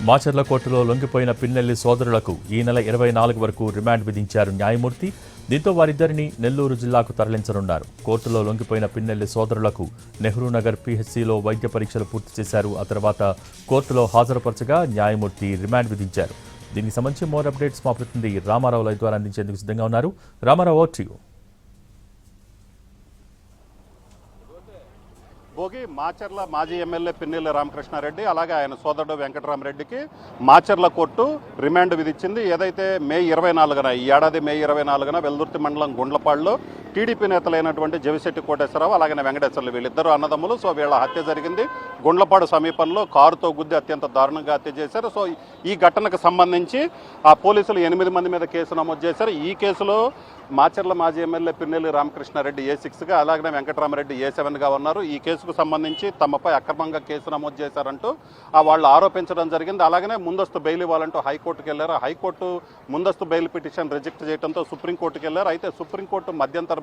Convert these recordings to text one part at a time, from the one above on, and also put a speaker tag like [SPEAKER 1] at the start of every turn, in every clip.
[SPEAKER 1] మాచర్ల కోర్టులో లొంగిపోయిన పిన్నెల్లి సోదరులకు ఈ నెల 24 వరకు రిమాండ్ విధించారు న్యాయమూర్తి. దీంతో వారిద్దరిని నెల్లూరు జిల్లాకు తరలించనున్నారు. కోర్టులో లొంగిపోయిన పిన్నెల్లి సోదరులకు నెహ్రూనగర్ పీహెచ్సీలో వైద్య పరీక్షలు పూర్తి చేశారు. ఆ తర్వాత కోర్టులో హాజరుపరచగా న్యాయమూర్తి రిమాండ్ విధించారు. దీనికి సంబంధించి మోర్ అప్డేట్స్ మా ప్రతినిధి రామారావు లైవ్ ద్వారా అందించేందుకు సిద్ధంగా ఉన్నారు. Ramarao, over to you.
[SPEAKER 2] Bhogi Macherla మాజీ ఎమ్మెల్యే పిన్నెల్లి రామకృష్ణారెడ్డి అలాగే ఆయన సోదరుడు వెంకటరామరెడ్డికి మాచర్ల కోర్టు రిమాండ్ విధించింది. ఏదైతే మే 24న ఈ ఏడాది మే 24న వెల్దుర్తి మండలం గుండ్లపాడులో టీడీపీ నేతలైనటువంటి జవిశెట్టి కోటేశ్వరరావు అలాగే వెంకటేశ్వర్లు వీళ్ళిద్దరు అన్నదమ్ములు. సో వీళ్ళ హత్య జరిగింది గుండ్లపాడు సమీపంలో కారుతో గుద్ది అత్యంత దారుణంగా హత్య చేశారు. సో ఈ ఘటనకు సంబంధించి ఆ పోలీసులు 8 మంది మీద కేసు నమోదు చేశారు. ఈ కేసులో మాచర్ల మాజీ ఎమ్మెల్యే పిన్నెల్లి రామకృష్ణారెడ్డి A6గా అలాగే వెంకటరామరెడ్డి A7గా ఉన్నారు. ఈ కేసుకు సంబంధించి తమపై అక్రమంగా కేసు నమోదు చేశారంటూ వాళ్ళు ఆరోపించడం జరిగింది. అలాగనే ముందస్తు బెయిల్ ఇవ్వాలంటూ హైకోర్టుకు వెళ్లారు. హైకోర్టు ముందస్తు బెయిల్ పిటిషన్ రిజెక్ట్ చేయడంతో సుప్రీంకోర్టుకు వెళ్లారు. అయితే సుప్రీంకోర్టు మధ్యంతర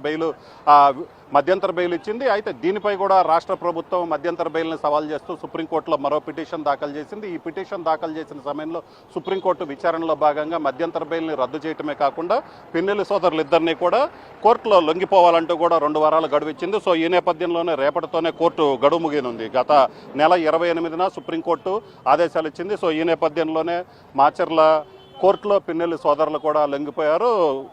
[SPEAKER 2] బెయిల్ ఇచ్చింది. అయితే దీనిపై కూడా రాష్ట్ర ప్రభుత్వం మధ్యంతర బెయిల్ని సవాల్ చేస్తూ సుప్రీంకోర్టులో మరో పిటిషన్ దాఖలు చేసింది. ఈ పిటిషన్ దాఖలు చేసిన సమయంలో సుప్రీంకోర్టు విచారణలో భాగంగా మధ్యంతర బెయిల్ని రద్దు చేయడమే కాకుండా పిన్నెల్లి సోదరులిద్దరినీ కూడా కోర్టులో లొంగిపోవాలంటూ కూడా 2 వారాలు గడువు ఇచ్చింది. సో ఈ నేపథ్యంలోనే రేపటితోనే కోర్టు గడువు ముగినుంది. గత నెల 28న సుప్రీంకోర్టు ఆదేశాలు ఇచ్చింది. సో ఈ నేపథ్యంలోనే మాచర్ల కోర్టులో పిన్నెల్లి సోదరులు కూడా లొంగిపోయారు.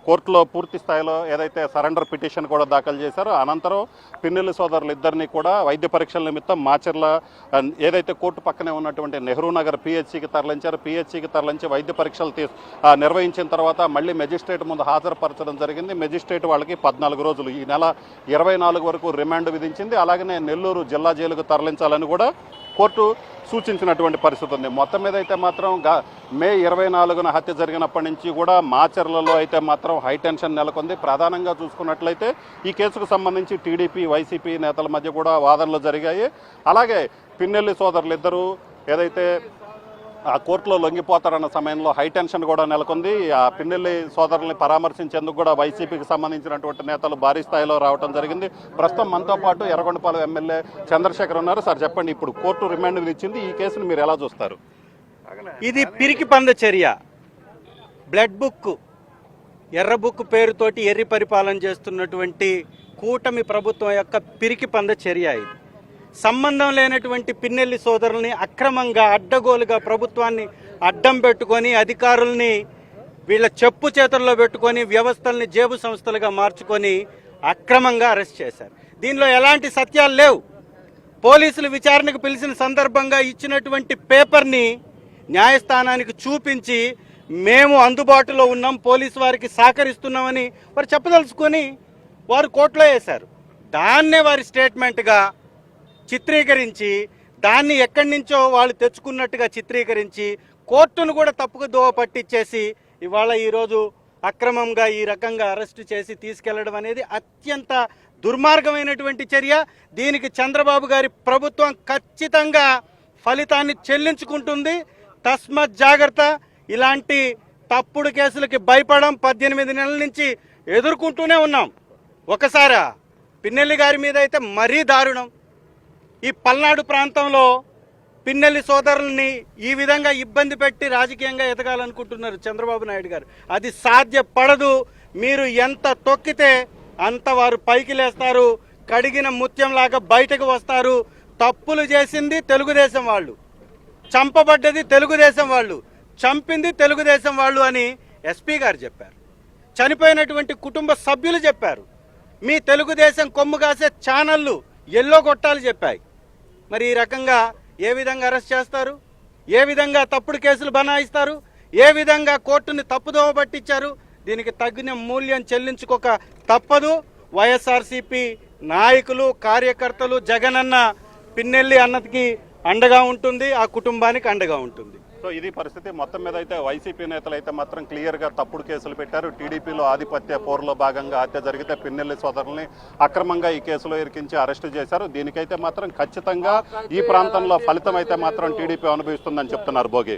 [SPEAKER 2] కోర్టులో పూర్తి స్థాయిలో ఏదైతే సరెండర్ పిటిషన్ కూడా దాఖలు చేశారో అనంతరం పిన్నెల్లి సోదరులు ఇద్దరిని కూడా వైద్య పరీక్షల నిమిత్తం మాచర్ల ఏదైతే కోర్టు పక్కనే ఉన్నటువంటి నెహ్రూనగర్ పీహెచ్సీకి తరలించారు. పీహెచ్సీకి తరలించి వైద్య పరీక్షలు నిర్వహించిన తర్వాత మళ్ళీ మెజిస్ట్రేట్ ముందు హాజరుపరచడం జరిగింది. మెజిస్ట్రేట్ వాళ్ళకి 14 రోజులు ఈ నెల 24 వరకు రిమాండ్ విధించింది. అలాగనే నెల్లూరు జిల్లా జైలుకు తరలించాలని కూడా కోర్టు సూచించినటువంటి పరిస్థితి ఉంది. మొత్తం మీద అయితే మాత్రం మే 24న హత్య జరిగినప్పటి నుంచి కూడా మాచర్లలో అయితే మాత్రం హై టెన్షన్ నెలకొంది. ప్రధానంగా చూసుకున్నట్లయితే ఈ కేసుకు సంబంధించి టీడీపీ వైసీపీ నేతల మధ్య కూడా వాదనలు జరిగాయి. అలాగే పిన్నెల్లి సోదరులు ఇద్దరు ఏదైతే ఆ కోర్టులో లొంగిపోతారన్న సమయంలో హై టెన్షన్ కూడా నెలకొంది. ఆ పిన్నెల్లి సోదరుల్ని పరామర్శించేందుకు కూడా వైసీపీకి సంబంధించినటువంటి నేతలు భారీ స్థాయిలో రావడం జరిగింది. ప్రస్తుతం మనతో పాటు ఎర్రగొండపాలెం ఎమ్మెల్యే చంద్రశేఖర్ ఉన్నారు. సార్ చెప్పండి, ఇప్పుడు కోర్టు రిమాండ్ విధించింది, ఈ కేసును మీరు ఎలా చూస్తారు?
[SPEAKER 3] ఇది పిరికి పంద చర్య. బ్లడ్ బుక్ ఎర్ర బుక్ పేరుతోటి ఎర్రి పరిపాలన చేస్తున్నటువంటి కూటమి ప్రభుత్వం యొక్క పిరికి పంద చర్య ఇది. సంబంధం లేనటువంటి పిన్నెల్లి సోదరుల్ని అక్రమంగా అడ్డగోలుగా ప్రభుత్వాన్ని అడ్డం పెట్టుకొని అధికారుల్ని వీళ్ళ చెప్పు చేతుల్లో పెట్టుకొని వ్యవస్థల్ని జేబు సంస్థలుగా మార్చుకొని అక్రమంగా అరెస్ట్ చేశారు. దీనిలో ఎలాంటి సత్యాలు లేవు. పోలీసులు విచారణకు పిలిచిన సందర్భంగా ఇచ్చినటువంటి పేపర్ని న్యాయస్థానానికి చూపించి మేము అందుబాటులో ఉన్నాం, పోలీసు వారికి సహకరిస్తున్నామని వారు చెప్పదలుచుకొని వారు కోర్టులో వేశారు. దాన్నే వారి స్టేట్మెంట్గా చిత్రీకరించి దాన్ని ఎక్కడి నుంచో వాళ్ళు తెచ్చుకున్నట్టుగా చిత్రీకరించి కోర్టును కూడా తప్పుకు దోవ పట్టించేసి ఇవాళ ఈరోజు అక్రమంగా ఈ రకంగా అరెస్టు చేసి తీసుకెళ్లడం అనేది అత్యంత దుర్మార్గమైనటువంటి చర్య. దీనికి చంద్రబాబు గారి ప్రభుత్వం ఖచ్చితంగా ఫలితాన్ని చెల్లించుకుంటుంది. తస్మత్ జాగ్రత్త. ఇలాంటి తప్పుడు కేసులకి భయపడం 18 నెలల నుంచి ఎదుర్కొంటూనే ఉన్నాం. ఒకసారి పిన్నెల్లి గారి మీద అయితే మరీ దారుణం. ఈ పల్నాడు ప్రాంతంలో పిన్నెల్లి సోదరుల్ని ఈ విధంగా ఇబ్బంది పెట్టి రాజకీయంగా ఎదగాలనుకుంటున్నారు చంద్రబాబు నాయుడు గారు. అది సాధ్యపడదు. మీరు ఎంత తొక్కితే అంత వారు పైకి లేస్తారు, కడిగిన ముత్యంలాగా బయటకు వస్తారు. తప్పులు చేసింది తెలుగుదేశం వాళ్ళు, చంపబడ్డది తెలుగుదేశం వాళ్ళు, చంపింది తెలుగుదేశం వాళ్ళు అని ఎస్పీ గారు చెప్పారు. చనిపోయినటువంటి కుటుంబ సభ్యులు చెప్పారు. మీ తెలుగుదేశం కొమ్ము కాసే ఛానళ్ళు ఎల్లో కొట్టాలు చెప్పాయి. మరి ఈ రకంగా ఏ విధంగా అరెస్ట్ చేస్తారు? ఏ విధంగా తప్పుడు కేసులు బనాయిస్తారు? ఏ విధంగా కోర్టుని తప్పుదోవ పట్టించారు? దీనికి తగిన మూల్యం చెల్లించుకోక తప్పదు. వైఎస్ఆర్సీపీ నాయకులు కార్యకర్తలు జగనన్న పిన్నెల్లి అన్నకి అండగా ఉంటుంది, ఆ కుటుంబానికి అండగా ఉంటుంది.
[SPEAKER 2] సో ఇది పరిస్థితి. మొత్తం మీద అయితే వైసీపీ నేతలు అయితే మాత్రం క్లియర్గా తప్పుడు కేసులు పెట్టారు. టీడీపీలో ఆధిపత్య పోరులో భాగంగా హత్య జరిగితే పిన్నెల్లి సోదరుల్ని అక్రమంగా ఈ కేసులో ఇరికించి అరెస్టు చేశారు. దీనికైతే మాత్రం ఖచ్చితంగా ఈ ప్రాంతంలో ఫలితం అయితే మాత్రం టీడీపీ అనుభవిస్తుందని చెప్తున్నారు. భోగి.